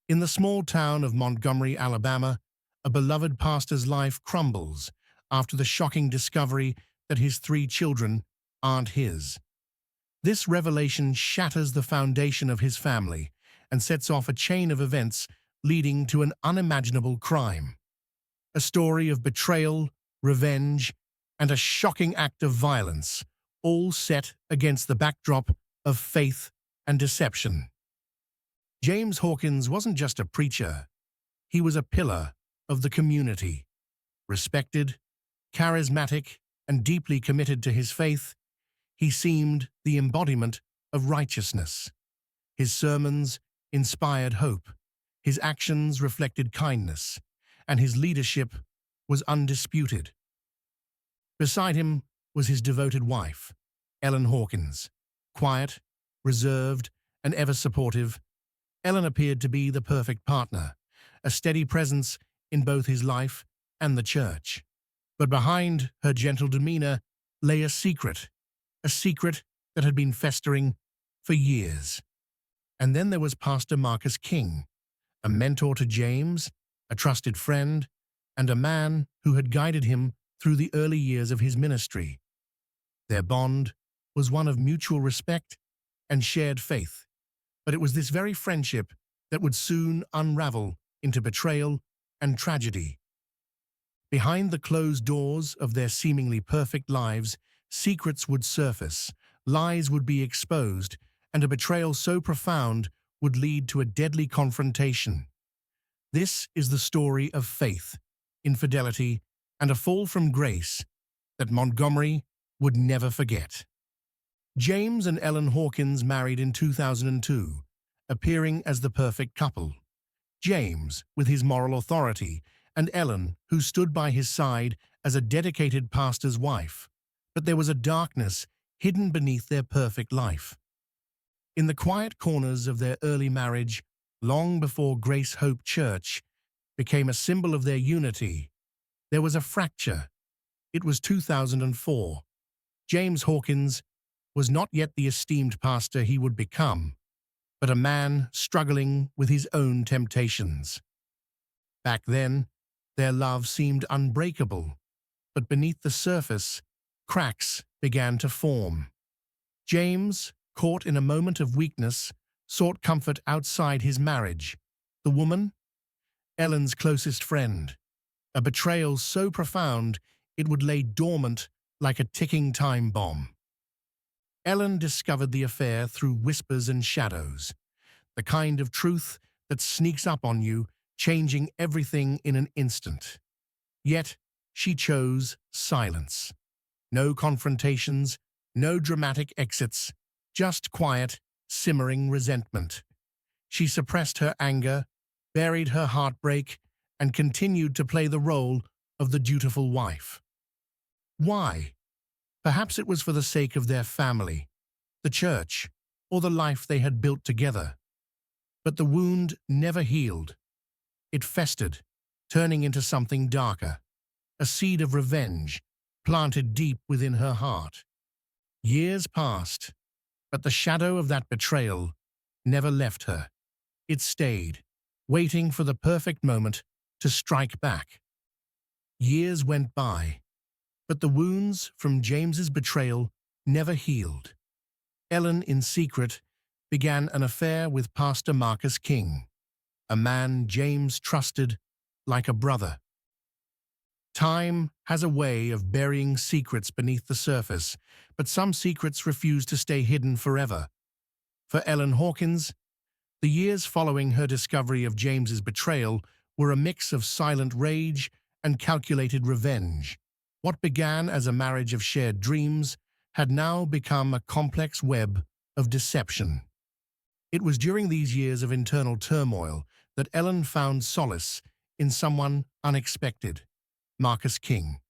In the small town of Montgomery, Alabama, a beloved pastor's life crumbles after the shocking discovery that his 3 children aren't his. This revelation shatters the foundation of his family and sets off a chain of events leading to an unimaginable crime. A story of betrayal, revenge, and a shocking act of violence, all set against the backdrop of faith and deception. James Hawkins wasn't just a preacher, he was a pillar of the community. Respected, charismatic, and deeply committed to his faith, he seemed the embodiment of righteousness. His sermons inspired hope, his actions reflected kindness, and his leadership was undisputed. Beside him was his devoted wife, Ellen Hawkins. Quiet, reserved, and ever supportive, Ellen appeared to be the perfect partner, a steady presence in both his life and the church. But behind her gentle demeanor lay a secret that had been festering for years. And then there was Pastor Marcus King, a mentor to James, a trusted friend, and a man who had guided him through the early years of his ministry. Their bond was one of mutual respect and shared faith, but it was this very friendship that would soon unravel into betrayal and tragedy. Behind the closed doors of their seemingly perfect lives, secrets would surface, lies would be exposed, and a betrayal so profound would lead to a deadly confrontation. This is the story of faith, infidelity, and a fall from grace that Montgomery would never forget. James and Ellen Hawkins married in 2002, appearing as the perfect couple. James, with his moral authority, and Ellen, who stood by his side as a dedicated pastor's wife. But there was a darkness hidden beneath their perfect life. In the quiet corners of their early marriage, long before Grace Hope Church became a symbol of their unity, there was a fracture. It was 2004. James Hawkins was not yet the esteemed pastor he would become, but a man struggling with his own temptations. Back then, their love seemed unbreakable, but beneath the surface, cracks began to form. James, caught in a moment of weakness, sought comfort outside his marriage. The woman? Ellen's closest friend. A betrayal so profound it would lay dormant like a ticking time bomb. Ellen discovered the affair through whispers and shadows, the kind of truth that sneaks up on you, changing everything in an instant. Yet, she chose silence. No confrontations, no dramatic exits, just quiet, simmering resentment. She suppressed her anger, buried her heartbreak, and continued to play the role of the dutiful wife. Why? Perhaps it was for the sake of their family, the church, or the life they had built together. But the wound never healed. It festered, turning into something darker, a seed of revenge planted deep within her heart. Years passed, but the shadow of that betrayal never left her. It stayed, waiting for the perfect moment to strike back. Years went by, but the wounds from James's betrayal never healed. Ellen, in secret, began an affair with Pastor Marcus King, a man James trusted like a brother. Time has a way of burying secrets beneath the surface, but some secrets refuse to stay hidden forever. For Ellen Hawkins, the years following her discovery of James's betrayal were a mix of silent rage and calculated revenge. What began as a marriage of shared dreams had now become a complex web of deception. It was during these years of internal turmoil that Ellen found solace in someone unexpected, Marcus King,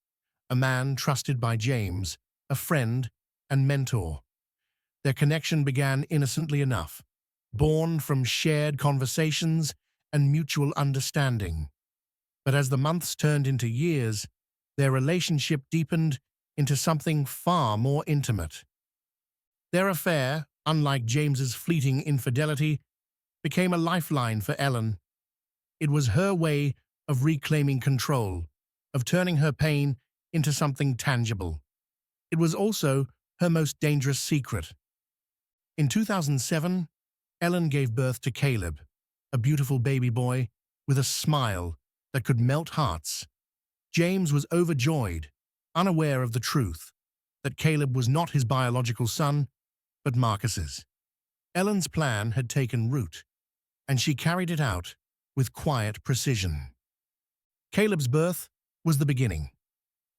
a man trusted by James, a friend and mentor. Their connection began innocently enough, born from shared conversations and mutual understanding. But as the months turned into years, their relationship deepened into something far more intimate. Their affair, unlike James's fleeting infidelity, became a lifeline for Ellen It was her way of reclaiming control, of turning her pain into something tangible. It was also her most dangerous secret. In 2007, Ellen gave birth to Caleb, a beautiful baby boy with a smile that could melt hearts. James was overjoyed, unaware of the truth, that Caleb was not his biological son, but Marcus's. Ellen's plan had taken root, and she carried it out with quiet precision. Caleb's birth was the beginning.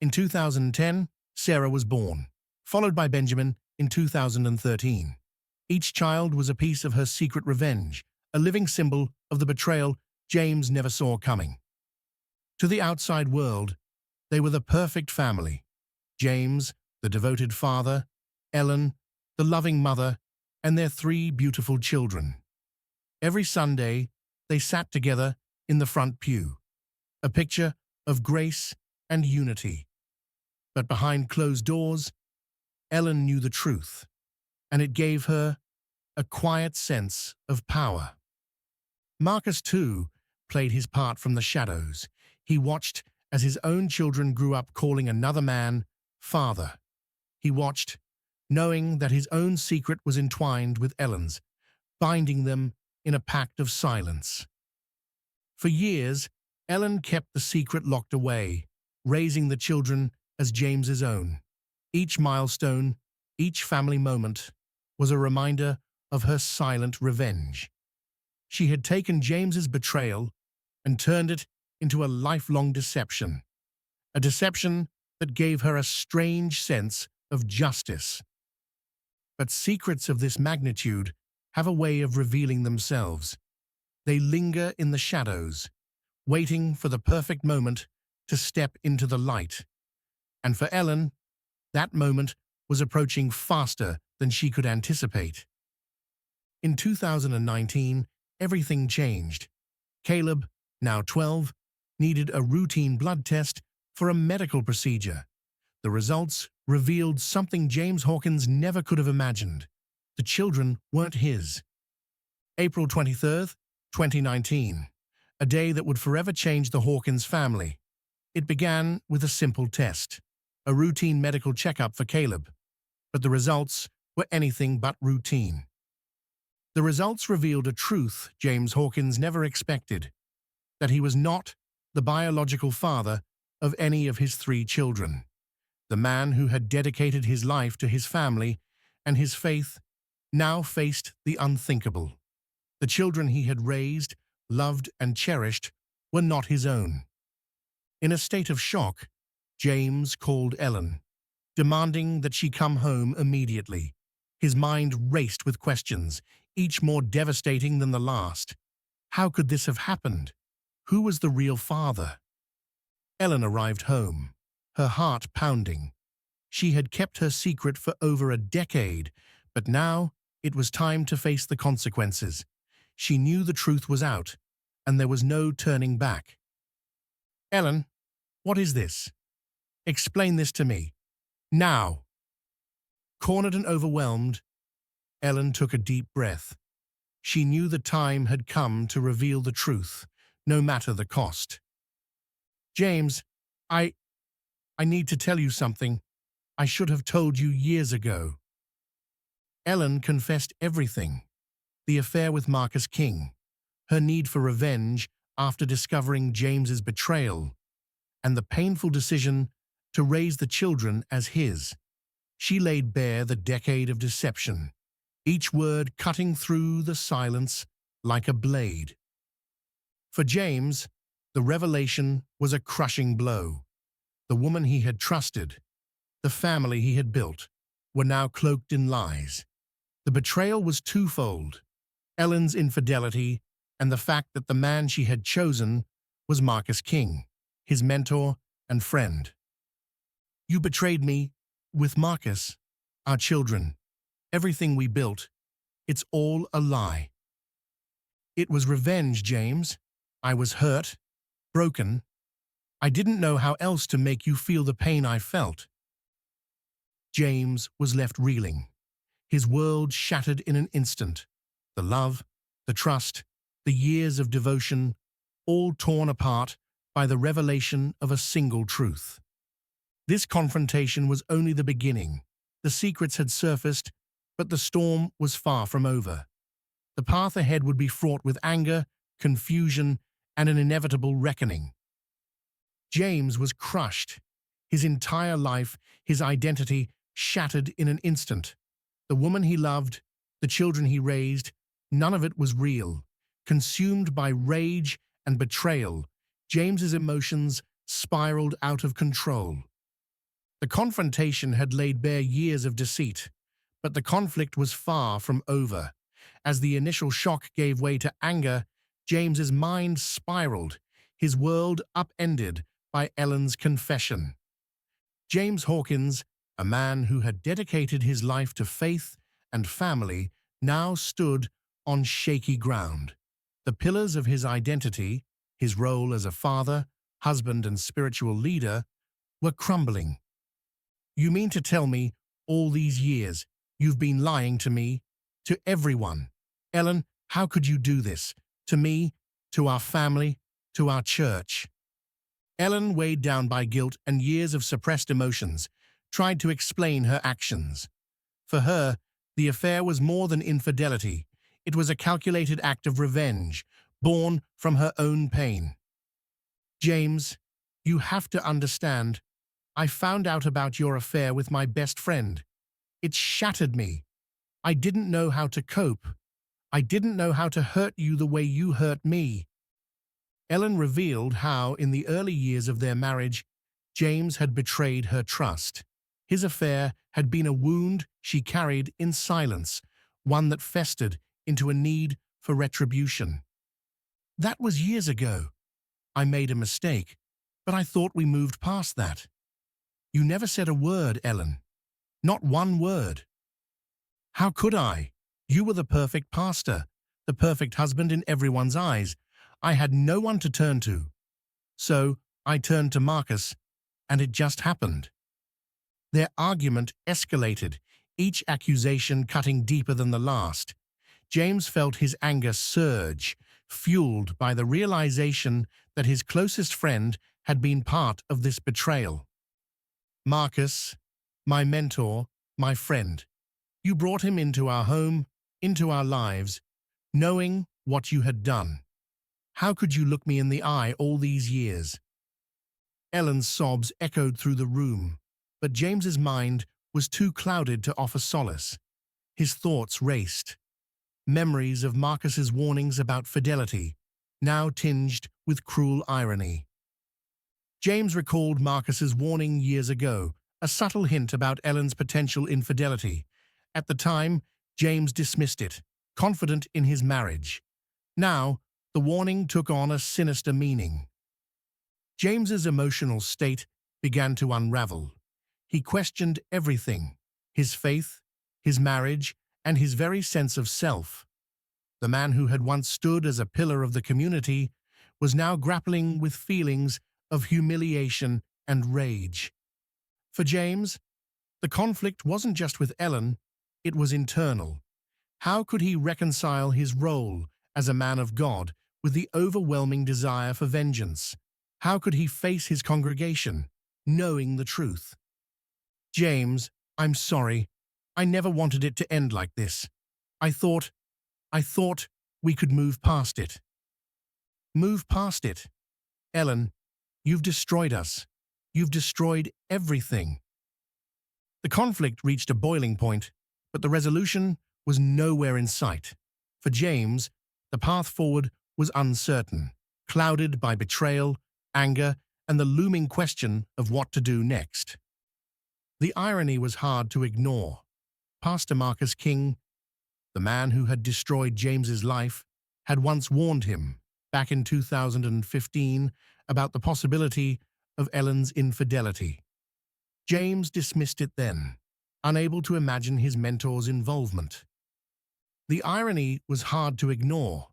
In 2010, Sarah was born, followed by Benjamin in 2013. Each child was a piece of her secret revenge, a living symbol of the betrayal James never saw coming. To the outside world, they were the perfect family. James, the devoted father, Ellen, the loving mother, and their 3 beautiful children. Every Sunday, they sat together in the front pew, a picture of grace and unity. But behind closed doors, Ellen knew the truth, and it gave her a quiet sense of power. Marcus, too, played his part from the shadows. He watched as his own children grew up calling another man father. He watched, knowing that his own secret was entwined with Ellen's, binding them in a pact of silence. For years, Ellen kept the secret locked away, raising the children as James's own. Each milestone, each family moment, was a reminder of her silent revenge. She had taken James's betrayal and turned it into a lifelong deception, a deception that gave her a strange sense of justice. But secrets of this magnitude have a way of revealing themselves. They linger in the shadows, waiting for the perfect moment to step into the light. And for Ellen, that moment was approaching faster than she could anticipate. In 2019, everything changed. Caleb, now 12, needed a routine blood test for a medical procedure. The results revealed something James Hawkins never could have imagined. The children weren't his. April 23rd, 2019, a day that would forever change the Hawkins family. It began with a simple test, a routine medical checkup for Caleb, but the results were anything but routine. The results revealed a truth James Hawkins never expected, that he was not the biological father of any of his 3 children. The man who had dedicated his life to his family and his faith now faced the unthinkable. The children he had raised, loved, and cherished were not his own. In a state of shock, James called Ellen, demanding that she come home immediately. His mind raced with questions, each more devastating than the last. How could this have happened? Who was the real father? Ellen arrived home, her heart pounding. She had kept her secret for over a decade, but now it was time to face the consequences. She knew the truth was out, and there was no turning back. Ellen, what is this? Explain this to me. Now. Cornered and overwhelmed, Ellen took a deep breath. She knew the time had come to reveal the truth, no matter the cost. James, I need to tell you something. I should have told you years ago. Ellen confessed everything. The affair with Marcus King, her need for revenge after discovering James's betrayal, and the painful decision to raise the children as his. She laid bare the decade of deception, each word cutting through the silence like a blade. For James, the revelation was a crushing blow. The woman he had trusted, the family he had built, were now cloaked in lies. The betrayal was twofold: Ellen's infidelity and the fact that the man she had chosen was Marcus King, his mentor and friend. You betrayed me with Marcus, our children, everything we built. It's all a lie. It was revenge, James. I was hurt, broken. I didn't know how else to make you feel the pain I felt. James was left reeling, his world shattered in an instant. The love, the trust, the years of devotion, all torn apart by the revelation of a single truth. This confrontation was only the beginning. The secrets had surfaced, but the storm was far from over. The path ahead would be fraught with anger, confusion, and an inevitable reckoning. James was crushed. His entire life, his identity, shattered in an instant. The woman he loved, the children he raised, none of it was real. Consumed by rage and betrayal, James's emotions spiraled out of control. The confrontation had laid bare years of deceit, but the conflict was far from over. As the initial shock gave way to anger, James's mind spiraled, his world upended by Ellen's confession. James Hawkins, a man who had dedicated his life to faith and family, now stood on shaky ground. The pillars of his identity, his role as a father, husband, and spiritual leader, were crumbling. "You mean to tell me, all these years, you've been lying to me, to everyone? Ellen, how could you do this? To me, to our family, to our church?" Ellen, weighed down by guilt and years of suppressed emotions, tried to explain her actions. For her, the affair was more than infidelity. It was a calculated act of revenge, born from her own pain. "James, you have to understand. I found out about your affair with my best friend. It shattered me. I didn't know how to cope. I didn't know how to hurt you the way you hurt me." Ellen revealed how, in the early years of their marriage, James had betrayed her trust. His affair had been a wound she carried in silence, one that festered into a need for retribution. "That was years ago. I made a mistake, but I thought we moved past that. You never said a word, Ellen. Not one word." "How could I? You were the perfect pastor, the perfect husband in everyone's eyes. I had no one to turn to. So I turned to Marcus, and it just happened." Their argument escalated, each accusation cutting deeper than the last. James felt his anger surge, fueled by the realization that his closest friend had been part of this betrayal. "Marcus, my mentor, my friend, you brought him into our home, into our lives, knowing what you had done. How could you look me in the eye all these years?" Ellen's sobs echoed through the room, but James's mind was too clouded to offer solace. His thoughts raced. Memories of Marcus's warnings about fidelity, now tinged with cruel irony. James recalled Marcus's warning years ago, a subtle hint about Ellen's potential infidelity. At the time, James dismissed it, confident in his marriage. Now, the warning took on a sinister meaning. James's emotional state began to unravel. He questioned everything: his faith, his marriage, and his very sense of self. The man who had once stood as a pillar of the community was now grappling with feelings of humiliation and rage. For James, the conflict wasn't just with Ellen, it was internal. How could he reconcile his role as a man of God with the overwhelming desire for vengeance? How could he face his congregation, knowing the truth? "James, I'm sorry. I never wanted it to end like this. I thought we could move past it." "Move past it? Ellen, you've destroyed us. You've destroyed everything." The conflict reached a boiling point, but the resolution was nowhere in sight. For James, the path forward was uncertain, clouded by betrayal, anger, and the looming question of what to do next. The irony was hard to ignore. Pastor Marcus King, the man who had destroyed James's life, had once warned him, back in 2015, about the possibility of Ellen's infidelity. James dismissed it then, unable to imagine his mentor's involvement. The irony was hard to ignore.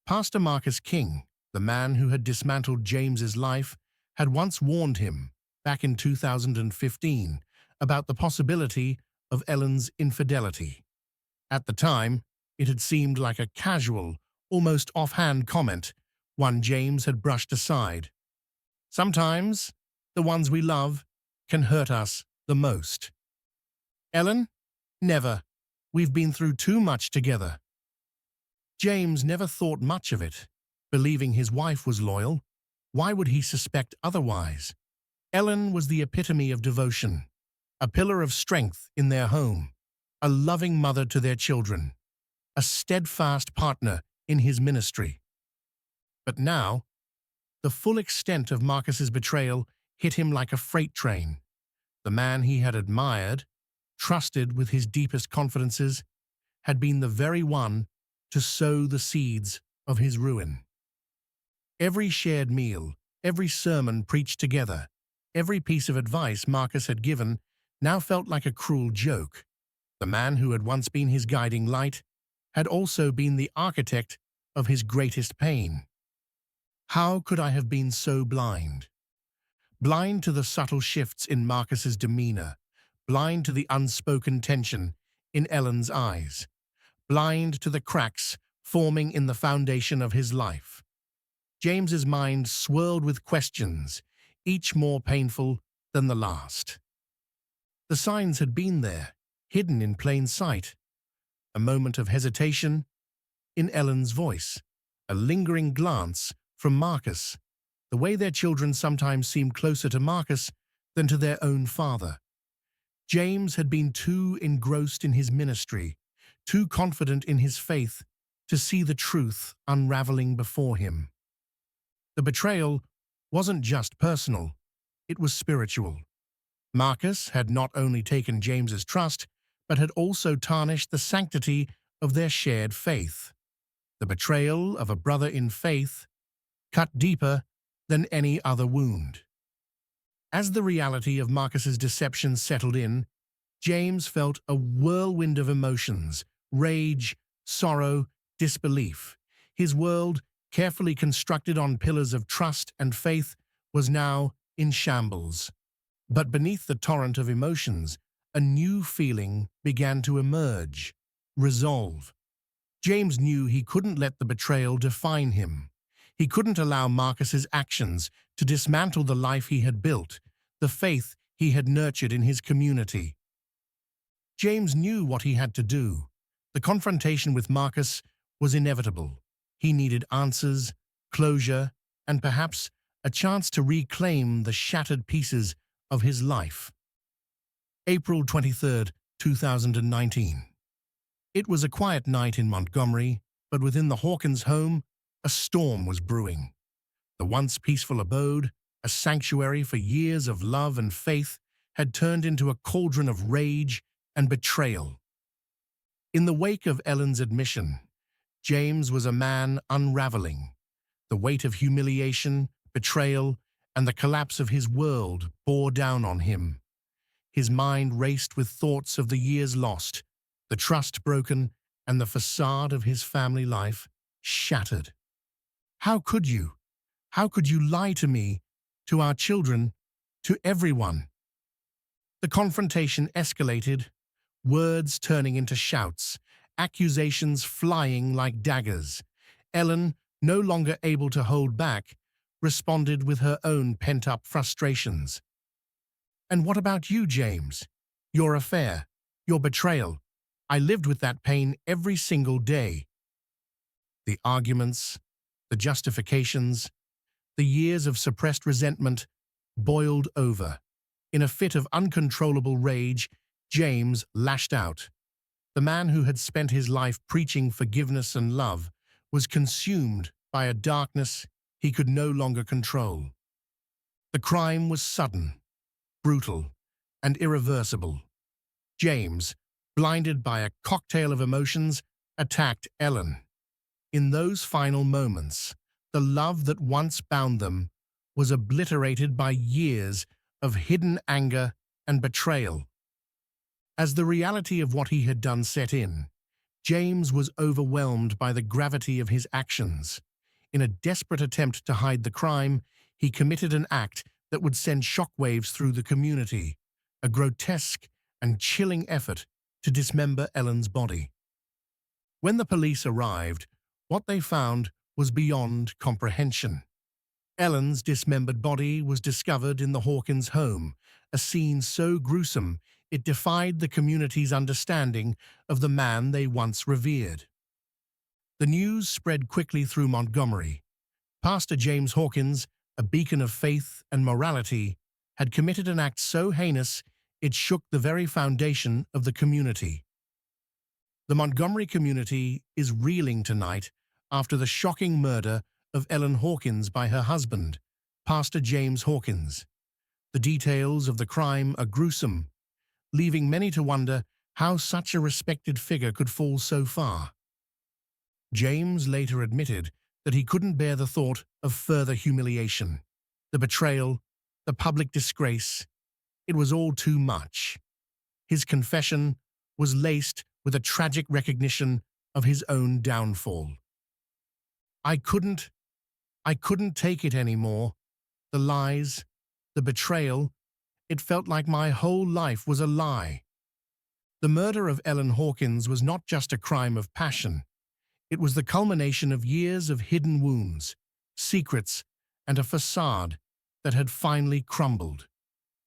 Pastor Marcus King, the man who had dismantled James's life, had once warned him, back in 2015, about the possibility of Ellen's infidelity. At the time, it had seemed like a casual, almost offhand comment, one James had brushed aside. Sometimes, the ones we love can hurt us the most. Ellen? Never. We've been through too much together. James never thought much of it. Believing his wife was loyal, why would he suspect otherwise? Ellen was the epitome of devotion, a pillar of strength in their home, a loving mother to their children, a steadfast partner in his ministry. But now, the full extent of Marcus's betrayal hit him like a freight train. The man he had admired, trusted with his deepest confidences, had been the very one to sow the seeds of his ruin. Every shared meal, every sermon preached together, every piece of advice Marcus had given now felt like a cruel joke. The man who had once been his guiding light had also been the architect of his greatest pain. How could I have been so blind? Blind to the subtle shifts in Marcus's demeanor, blind to the unspoken tension in Ellen's eyes, blind to the cracks forming in the foundation of his life. James's mind swirled with questions, each more painful than the last. The signs had been there, hidden in plain sight. A moment of hesitation in Ellen's voice, a lingering glance from Marcus, the way their children sometimes seemed closer to Marcus than to their own father. James had been too engrossed in his ministry, too confident in his faith, to see the truth unraveling before him. The betrayal wasn't just personal, it was spiritual. Marcus had not only taken James's trust, but had also tarnished the sanctity of their shared faith. The betrayal of a brother in faith cut deeper than any other wound. As the reality of Marcus's deception settled in, James felt a whirlwind of emotions, rage, sorrow, disbelief. His world, carefully constructed on pillars of trust and faith, was now in shambles. But beneath the torrent of emotions, a new feeling began to emerge: resolve. James knew he couldn't let the betrayal define him. He couldn't allow Marcus's actions to dismantle the life he had built, the faith he had nurtured in his community. James knew what he had to do. The confrontation with Marcus was inevitable. He needed answers, closure, and perhaps a chance to reclaim the shattered pieces of his life. April 23, 2019. It was a quiet night in Montgomery, but within the Hawkins home, a storm was brewing. The once peaceful abode, a sanctuary for years of love and faith, had turned into a cauldron of rage and betrayal. In the wake of Ellen's admission, James was a man unraveling. The weight of humiliation, betrayal, and the collapse of his world bore down on him. His mind raced with thoughts of the years lost, the trust broken, and the facade of his family life shattered. How could you? How could you lie to me, to our children, to everyone? The confrontation escalated, words turning into shouts, accusations flying like daggers. Ellen, no longer able to hold back, responded with her own pent-up frustrations. "And what about you, James? Your affair, your betrayal. I lived with that pain every single day." The arguments, the justifications, the years of suppressed resentment boiled over. In a fit of uncontrollable rage, James lashed out. The man who had spent his life preaching forgiveness and love was consumed by a darkness he could no longer control. The crime was sudden, brutal, and irreversible. James, blinded by a cocktail of emotions, attacked Ellen. In those final moments, the love that once bound them was obliterated by years of hidden anger and betrayal. As the reality of what he had done set in, James was overwhelmed by the gravity of his actions. In a desperate attempt to hide the crime, he committed an act that would send shockwaves through the community, a grotesque and chilling effort to dismember Ellen's body. When the police arrived, what they found was beyond comprehension. Ellen's dismembered body was discovered in the Hawkins home, a scene so gruesome it defied the community's understanding of the man they once revered. The news spread quickly through Montgomery. Pastor James Hawkins, a beacon of faith and morality, had committed an act so heinous it shook the very foundation of the community. The Montgomery community is reeling tonight after the shocking murder of Ellen Hawkins by her husband, Pastor James Hawkins. The details of the crime are gruesome, leaving many to wonder how such a respected figure could fall so far. James later admitted that he couldn't bear the thought of further humiliation. The betrayal, the public disgrace, it was all too much. His confession was laced with a tragic recognition of his own downfall. I couldn't take it anymore. The lies, the betrayal, it felt like my whole life was a lie. The murder of Ellen Hawkins was not just a crime of passion. It was the culmination of years of hidden wounds, secrets, and a facade that had finally crumbled.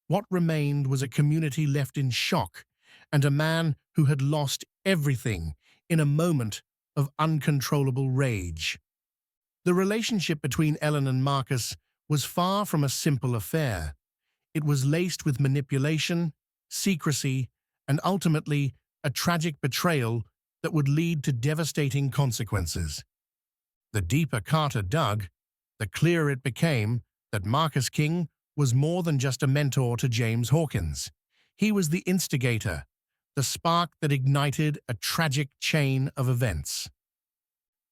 What remained was a community left in shock and a man who had lost everything in a moment of uncontrollable rage. The relationship between Ellen and Marcus was far from a simple affair. It was laced with manipulation, secrecy, and ultimately a tragic betrayal that would lead to devastating consequences. The deeper Carter dug, the clearer it became that Marcus King was more than just a mentor to James Hawkins. He was the instigator, the spark that ignited a tragic chain of events.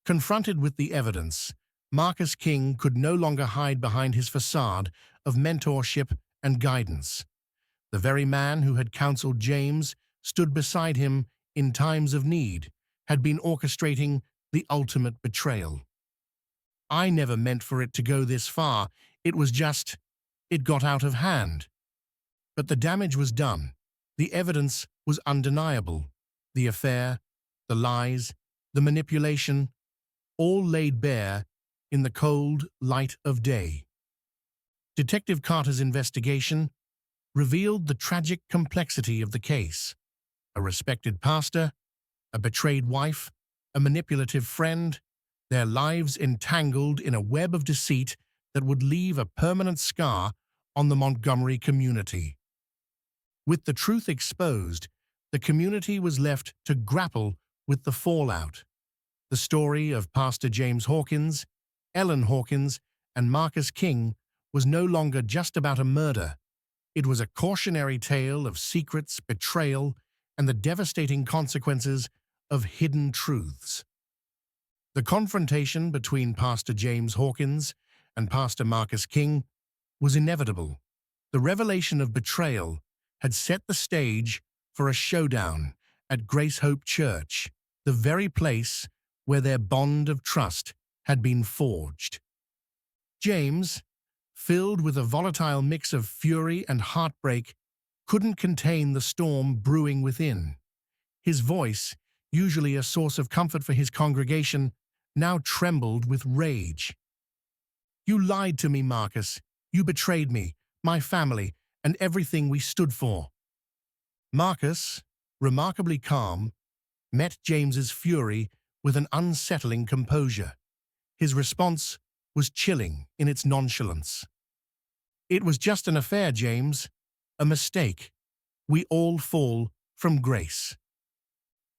Confronted with the evidence, Marcus King could no longer hide behind his facade of mentorship and guidance. The very man who had counseled James, stood beside him in times of need, had been orchestrating the ultimate betrayal. I never meant for it to go this far. It got out of hand. But the damage was done. The evidence was undeniable. The affair, the lies, the manipulation, all laid bare in the cold light of day. Detective Carter's investigation revealed the tragic complexity of the case. A respected pastor, a betrayed wife, a manipulative friend, their lives entangled in a web of deceit that would leave a permanent scar on the Montgomery community. With the truth exposed, the community was left to grapple with the fallout. The story of Pastor James Hawkins, Ellen Hawkins, and Marcus King was no longer just about a murder. It was a cautionary tale of secrets, betrayal, and the devastating consequences of hidden truths. The confrontation between Pastor James Hawkins and Pastor Marcus King was inevitable. The revelation of betrayal had set the stage for a showdown at Grace Hope Church, the very place where their bond of trust had been forged. James, filled with a volatile mix of fury and heartbreak, couldn't contain the storm brewing within. His voice, usually a source of comfort for his congregation, now trembled with rage. You lied to me, Marcus. You betrayed me, my family, and everything we stood for. Marcus, remarkably calm, met James's fury with an unsettling composure. His response was chilling in its nonchalance. It was just an affair, James. A mistake. We all fall from grace.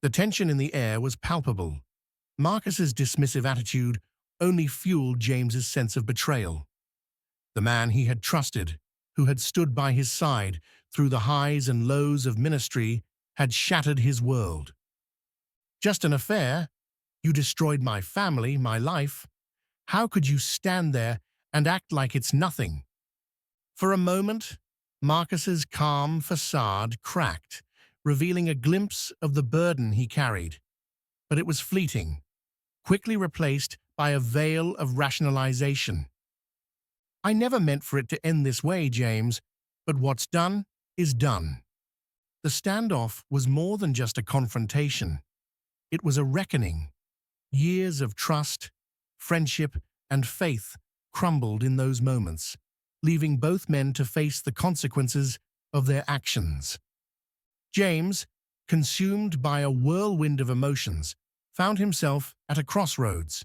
The tension in the air was palpable. Marcus's dismissive attitude only fueled James's sense of betrayal. The man he had trusted, who had stood by his side through the highs and lows of ministry, had shattered his world. Just an affair? You destroyed my family, my life. How could you stand there and act like it's nothing? For a moment, Marcus's calm facade cracked, revealing a glimpse of the burden he carried. But it was fleeting, quickly replaced by a veil of rationalization. I never meant for it to end this way, James, but what's done is done. The standoff was more than just a confrontation. It was a reckoning. Years of trust, friendship, and faith crumbled in those moments, leaving both men to face the consequences of their actions. James, consumed by a whirlwind of emotions, found himself at a crossroads.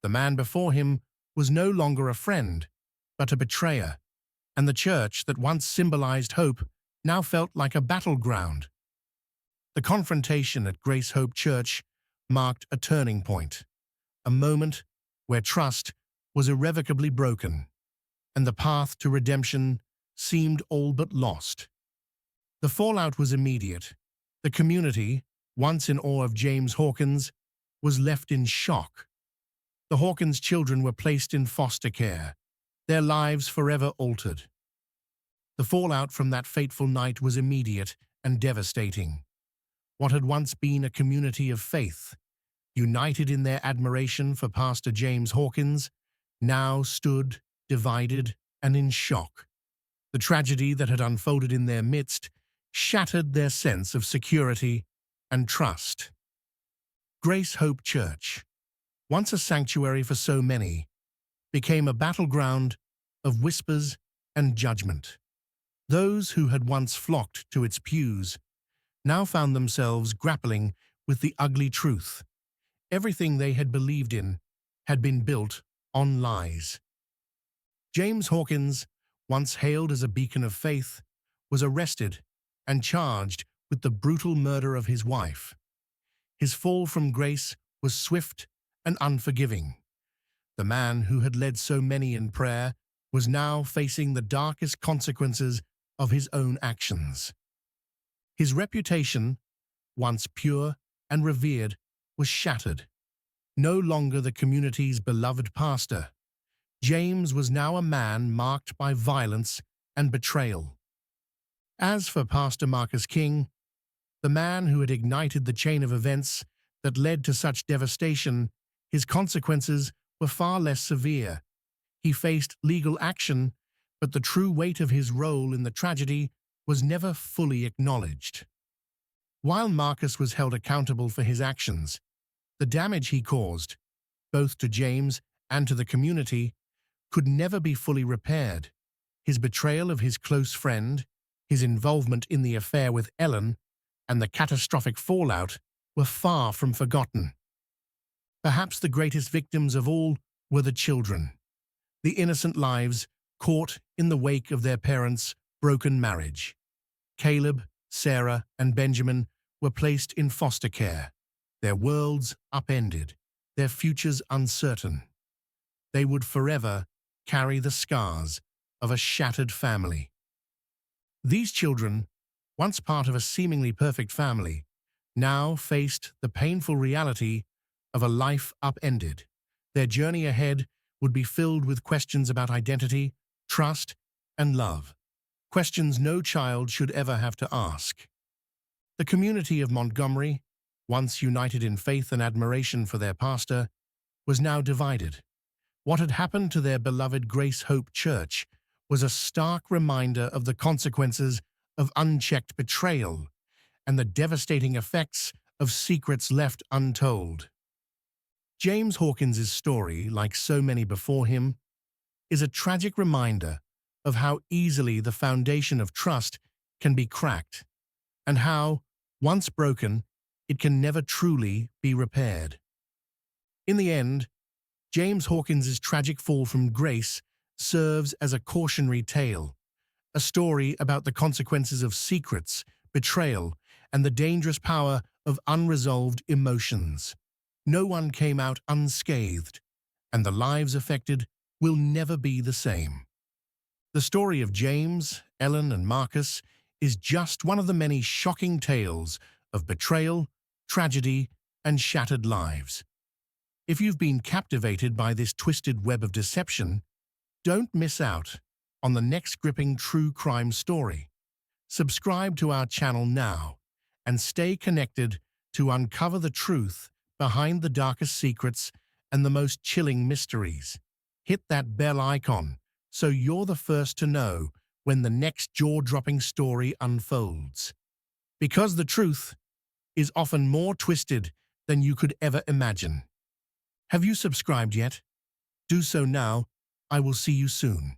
The man before him was no longer a friend, but a betrayer, and the church that once symbolized hope now felt like a battleground. The confrontation at Grace Hope Church marked a turning point, a moment where trust was irrevocably broken, and the path to redemption seemed all but lost. The fallout was immediate. The community, once in awe of James Hawkins, was left in shock. The Hawkins children were placed in foster care, their lives forever altered. The fallout from that fateful night was immediate and devastating. What had once been a community of faith, united in their admiration for Pastor James Hawkins, now stood divided and in shock. The tragedy that had unfolded in their midst shattered their sense of security and trust. Grace Hope Church, once a sanctuary for so many, became a battleground of whispers and judgment. Those who had once flocked to its pews now found themselves grappling with the ugly truth. Everything they had believed in had been built on lies. James Hawkins, once hailed as a beacon of faith, was arrested and charged with the brutal murder of his wife. His fall from grace was swift and unforgiving. The man who had led so many in prayer was now facing the darkest consequences of his own actions. His reputation, once pure and revered, was shattered. No longer the community's beloved pastor, James was now a man marked by violence and betrayal. As for Pastor Marcus King, the man who had ignited the chain of events that led to such devastation, his consequences were far less severe. He faced legal action, but the true weight of his role in the tragedy was never fully acknowledged. While Marcus was held accountable for his actions, the damage he caused, both to James and to the community, could never be fully repaired. His betrayal of his close friend, his involvement in the affair with Ellen, and the catastrophic fallout were far from forgotten. Perhaps the greatest victims of all were the children, the innocent lives caught in the wake of their parents' broken marriage. Caleb, Sarah, and Benjamin were placed in foster care, their worlds upended, their futures uncertain. They would forever carry the scars of a shattered family. These children, once part of a seemingly perfect family, now faced the painful reality of a life upended. Their journey ahead would be filled with questions about identity, trust, and love. Questions no child should ever have to ask. The community of Montgomery, once united in faith and admiration for their pastor, was now divided. What had happened to their beloved Grace Hope Church was a stark reminder of the consequences of unchecked betrayal and the devastating effects of secrets left untold. James Hawkins' story, like so many before him, is a tragic reminder of how easily the foundation of trust can be cracked, and how, once broken, it can never truly be repaired. In the end, James Hawkins' tragic fall from grace serves as a cautionary tale, a story about the consequences of secrets, betrayal, and the dangerous power of unresolved emotions. No one came out unscathed, and the lives affected will never be the same. The story of James, Ellen, and Marcus is just one of the many shocking tales of betrayal, tragedy, and shattered lives. If you've been captivated by this twisted web of deception, don't miss out on the next gripping true crime story. Subscribe to our channel now and stay connected to uncover the truth behind the darkest secrets and the most chilling mysteries. Hit that bell icon so you're the first to know when the next jaw-dropping story unfolds. Because the truth is often more twisted than you could ever imagine. Have you subscribed yet? Do so now. I will see you soon.